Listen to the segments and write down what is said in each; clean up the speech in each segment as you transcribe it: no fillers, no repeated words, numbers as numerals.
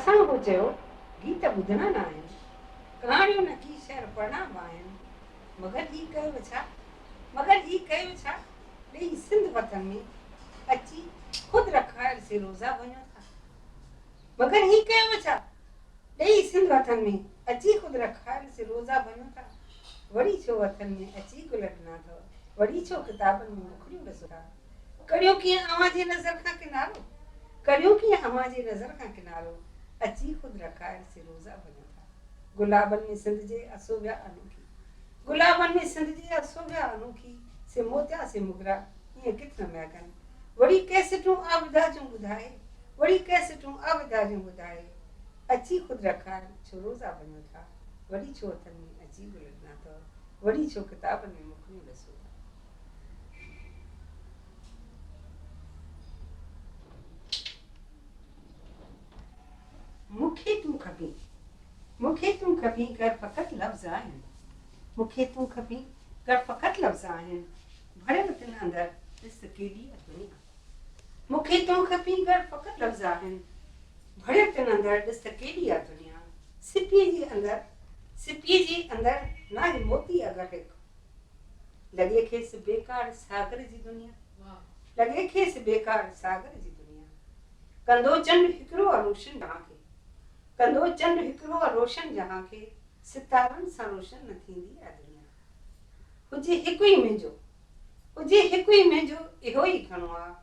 असां को चयो गीत ॿुधणा न आहिनि, कहाणियूं न की शेर पढ़णा आहिनि, मगर ही कयो छा, ॾेई सिंध वतन में अची ख़ुदि रखायल से रोज़ा वञो था। मगर ही कयो छा, ॾेई सिंध वतन में अची ख़ुदि रखायल से रोज़ा वञो था। वरी छो वतन में अची गुल ॾिना अथव, वरी छो किताबनि में मुखड़ियूं ॾिसो था। करियो कीअं अव्हां जी नज़र खां किनारो, करियो कीअं अव्हां जी नज़र खां किनारो, अची ख़ुदि रखायल से रोज़ा वञो था। गुलाबनि में सिंध जे असोबिया अनोखी, गुलाबनि में सिंध जे असोबिया अनोखी, से मोतिया से मुगरा ईअं किथे न महकनि। वरी कैसेटूं आबिदा जूं ॿुधाए, वरी कैसेटूं आबिदा जूं ॿुधाए, अची ख़ुदि रखायल छो रोज़ा वञो था। वरी छो हथनि में अची गुल ॾिना अथव, वरी छो किताबनि में मुखड़ियूं ॾिसो था। मूंखे तूं खपी, मूंखे तूं खपी कर फ़क़ति लफ़्ज़ आहिनि, मूंखे तूं खपी कर फ़क़ति लफ़्ज़ आहिनि, भरियल तिन अंदरि ॾिस केॾी आहे दुनिया। मूंखे तूं खपी कर फ़क़ति लफ़्ज़ आहिनि, भरियल तिन अंदरि ॾिस केॾी आहे दुनिया। सिपीअ जे अंदरि नाहे मोती अगरि हिकु, लॻे खेसि बेकार सागर जी दुनिया, लॻे खेसि बेकार सागर जी दुनिया। कंदो चंड हिकिड़ो रोशन जहां खे, कंदो चंड हिकिड़ो रोशन जहां खे, सितारनि सां रोशन न थींदी आहे दुनिया। हुजे हिकु ई मुंहिंजो, हुजे हिकु ई मुंहिंजो इहो ई घणो आहे।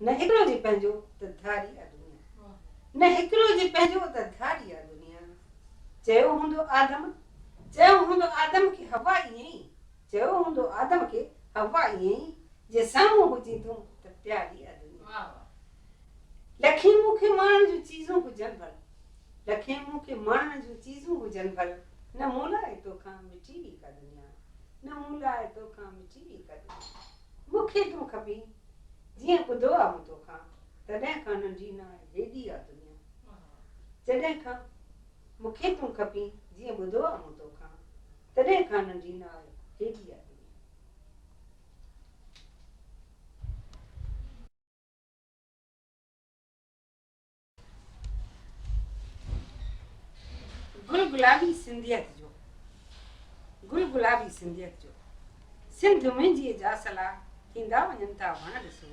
न हिकिड़ो जे पंहिंजो त धारी आहे दुनिया, न हिकिड़ो जे पंहिंजो त धारी आहे दुनिया। चयो हूंदो आदम, चयो हूंदो आदम खे हवा ईअं ई, चयो हूंदो आदम खे हवा ईअं ई, जे साम्हूं हुजे तूं त प्यारी आहे दुनिया। लखे मूंखे माणण जूं चीज़ूं हुजनि भल, लखे मूंखे माणण जूं चीज़ूं हुजनि भल, न मूं लाइ तोखां मिटी बि का दुनिया, न मूं लाइ तोखां मिटी बि का दुनिया। मूंखे तूं खपी जीअं ॿुधो आहे मूं तोखां, तॾहिं खां नंढी न आहे हेॾी आहे दुनिया। जॾहिं खां मूंखे तूं खपी जीअं ॿुधो आहे मूं तोखां, तॾहिं खां नंढी न आहे हेॾी आहे दुनिया। गुल गुलाबी सिंधियत जो, गुल गुलाबी सिंधियत जो, सिंध मुंहिंजी जा सलाह थींदा वञनि था वण ॾिसो।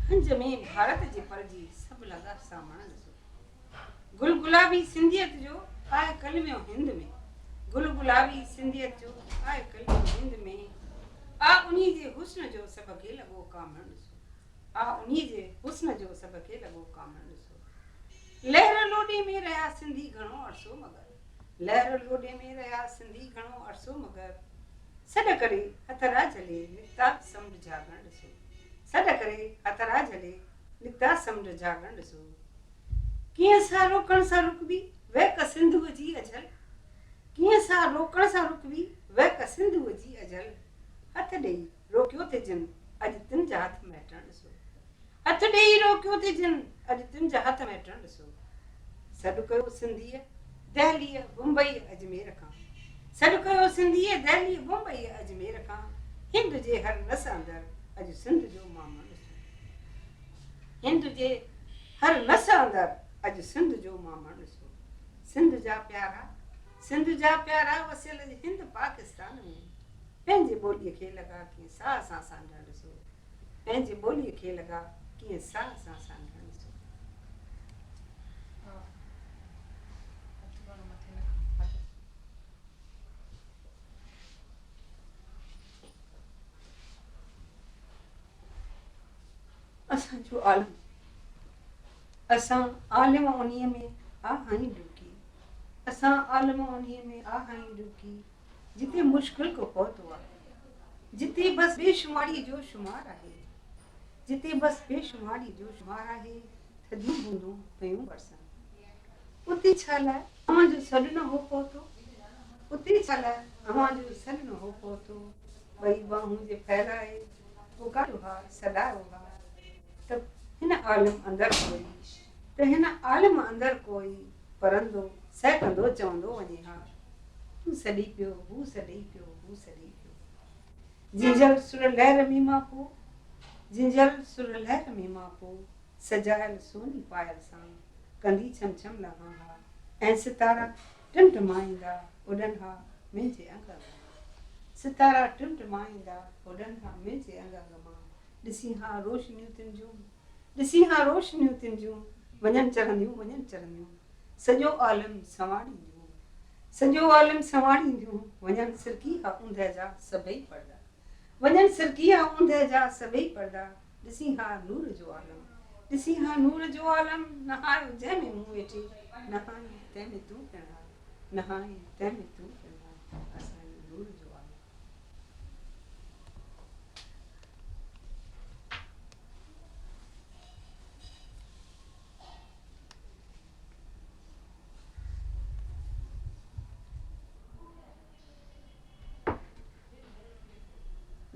हंज में भारत जे पर जी सभु लॻा सामण ॾिसो। गुल गुलाबी सिंधियत जो आहे कलमियो हिंद में, गुल गुलाबी सिंधियत जो आहे कलमियो हिंद में। आ उन्हीं जे हुस्न जो सबके लॻो कामण ॾिसो, आ उन्हीं जे हुस्न जो सबके लॻो कामण ॾिसो। लहर लोॾे में रहिया सिंधी घणो अरसो मगर, लहर लोॾे में रहिया सिंधी घणो अरसो मगर, सॾ करे हथरा झले निकिता समुंड जाॻण ॾिसो, सॾ करे हथरा झले निकिता समुंड जाॻण ॾिसो। कीअं सां रोकण सां रुकबी वहक सिंधुअ जी अझल, कीअं सां रोकण सां रुकबी वहक सिंधुअ जी अझल। हथ ॾेई रोकियो थे जिन अॼु तिन जा हथ मैटण ॾिसो, हथ ॾेई रोकियो थे जिन अॼु तिन जा हथ मैटण ॾिसो। सॾु कयो सिंधीअ दहलीअ मुंबई अजमेर खां, सॾु कयो सिंधीअ दहलीअ मुंबई अजमेर खां, हिंद जे हर नस अंदरि अॼु सिंध जो मामण ॾिसो, हिंद जे हर नस अंदरि अॼु सिंध जो मामण ॾिसो। सिंध जा प्यारा वसियल हिंद पाकिस्तान में, पंहिंजे ॿोलीअ खे लॻा कीअं साह सां सांडण ॾिसो, पंहिंजे ॿोलीअ खे लॻा कीअं साह सां सांडण ॾिसो। असांजो आलम, असां आलिम उन्हीअ में आहायूं डुकी, असां आलिम उन्हीअ में आहायूं डुकी, जिते मुश्किल को पहुतो आहे, जिते बस बेशुमारी जो शुमार आहे, जिते बस बेशुमारी जो शुमार आहे, थधियूं बूंदूं पयूं बरसनि। उते छा लाइ अव्हांजो सॾु न हो पहुतो, उते छा लाइ अव्हांजो सॾु न हो पहुतो। ॿई बाहूं जे फैलाए पुकारियो हा सॾायो हा, त हिन आलिम अंदरि कोई, त हिन आलिम अंदरि कोई परंदो सहकंदो चवंदो वञे हा, तूं सॾी पियो हू सॾी पियो हू सॾी पियो। जिंजल सुर लहर में मां पो, जिंजल सुर लहर में मां पो, सजायल सोनी पायल सां कंदी छम छम लॻां हा ऐं सितारा टिमटिमाईंदा उॾनि हा मुंहिंजे अंग अंग मां सितारा टिमटिमाईंदा उॾनि हा मुंहिंजे अंग अंग मां ॾिसी हा रोशनियूं तिन जूं ॾिसी हा रोशनियूं तिन जूं वञनि चढ़ंदियूं सॼो आलम संवारींदियूं सॼो आलम संवारींदियूं वञनि सिरकी हा ऊंदहि जा सभई पर्दा वञनि सिरकी हा ऊंदहि जा सभई पर्दा ॾिसी हा नूर जो आलम ॾिसी हा नूर जो आलम नहायो जंहिंमें मूं वेठी नहाई तंहिंमें तूं पिण नहाई तंहिंमें तूं पिण असांजो नूर जो आलम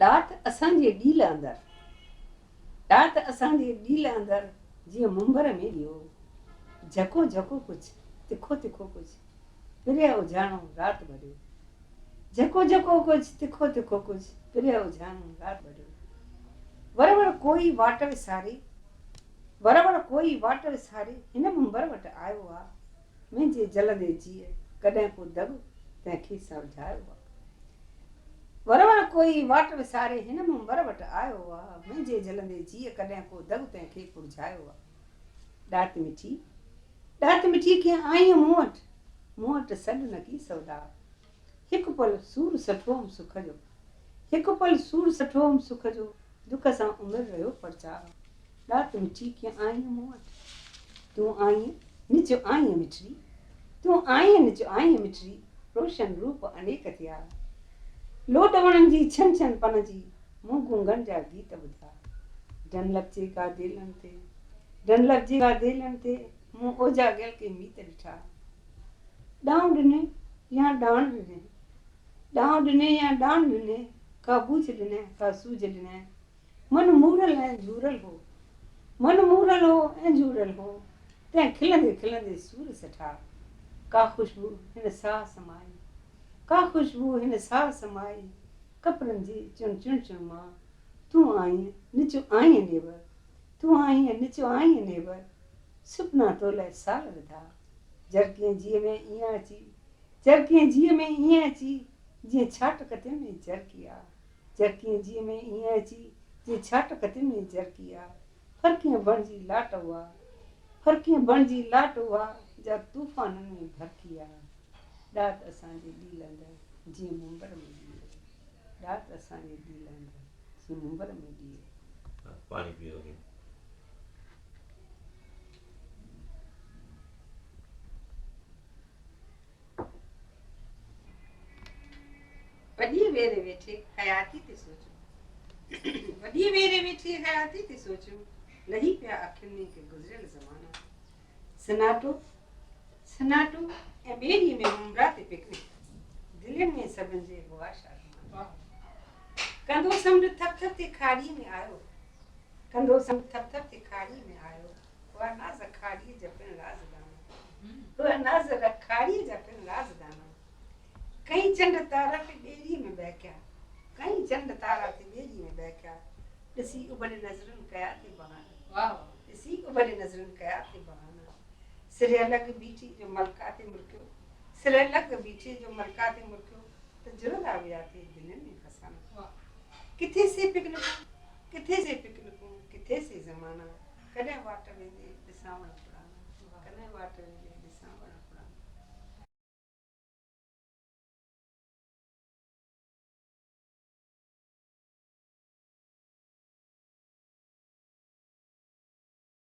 ॾात असांजे ॾील अंदरि ॾात असांजे ॾील अंदरि जीअं मुंबर में ॾियो झको झको कुझु तिखो तिखो कुझु पिरिया उजाणो राति भरियो झको झको कुझु तिखो तिखो कुझु पिरिया उजाणो राति भरियो वर वर कोई वाट विसारे वर वर कोई वाट विसारे हिन मुंबर वटि आयो आहे मुंहिंजे जलंदे जीअ कॾहिं को दग तंहिंखे सम्झायो आहे वर वर कोई वाट विसारे हिन मुंबर वटि आयो आहे मुंहिंजे जलंदे जीअ कॾहिं को दग तंहिंखे पुरझायो आहे ॾात मिठी कीअं आई मूं वटि सॾु न की सौदा हिकु पल सूर सठोम सुख जो हिकु पल सूर सठोम सुख जो दुख सां उमिरि रहियो परचार ॾात मिठी कीअं आई मूं वटि तूं आई निच आई मिठड़ी तूं आई निच आई मिठड़ी रोशन रूप अनेक थिया लोट वणनि जी छन छन पन जी मूं गूंगनि जा गीत ॿुधा डन लपचे का देलनि ते मूं ओजा गल के मीत ॾिठा डांव ॾिने या डांड ॾिने डांव ॾिने या डांड ॾिने का बूझ ॾिने का सूझ ॾिने मन मूरल ऐं झूरल हो मन मूरल हो ऐं झूरल हो तंहिं खिलंदे खिलंदे सूर सठा का ख़ुशबू हिन साह समाई का ख़ुशबू हिन साह समाई कपिड़नि जी चुन चुन चुन मां तूं आई निच आई नेवर तूं आई निच आई नेवर सुपना तो लाइ साल विधा जरकीअ जीअ में ईअं अची जरकीअ जीअ में ईअं अची जीअं छाट कतियुनि में जरकी आहे जरकीअ जीअ में ईअं अची जीअं छाट कतियुनि में जरकी आहे फरकीअ बणजी लाट हुआ फरकीअ बणजी लाट हुआ जा तूफ़ाननि में भरकी आहे ॾात असांजे ॾील अंदरि जीअं मुंबर में ॾीए ॾात असांजे ॾील अंदरि जीअं मुंबर में ॾीए पानी पियोगे वॾी वेरे वेठे हयाती ते सोचूं वॾी वेरे वेठे हयाती ते सोचूं लही पिया अखियुनि में के गुज़रियल ज़माना सनाटो सनाटो ऐं ॿेड़ीअ में मुंबरा ते पिकनिक दिलनि में सभिनि जे हुआ शादी कंदो समुंड थप थप ते खाड़ीअ में आयो कंदो समुंड थप थप ते खाड़ीअ में आयो उहा नाज़ खाड़ीअ जा पिण राज़दाना उहा नाज़ खाड़ीअ जा पिण राज़दाना कई चंड तारा ते ॿेड़ीअ में बहकिया कई चंड तारा ते ॿेड़ीअ में बहकिया ॾिसी उभरे नज़रुनि कया ते बहाना ॾिसी उभरे नज़रुनि कया ते बहाना सिर अलॻि बीठी जो मलका ते मुरकियो सिर अलॻि बीठी जो मलका ते मुरकियो त जुड़ंदा विया थे दिलनि में फसाना किथे से पिकनिकूं किथे से ज़माना कॾहिं वाट वेंदे ॾिसां वण पुराना कॾहिं वाट वेंदे ॾिसां वण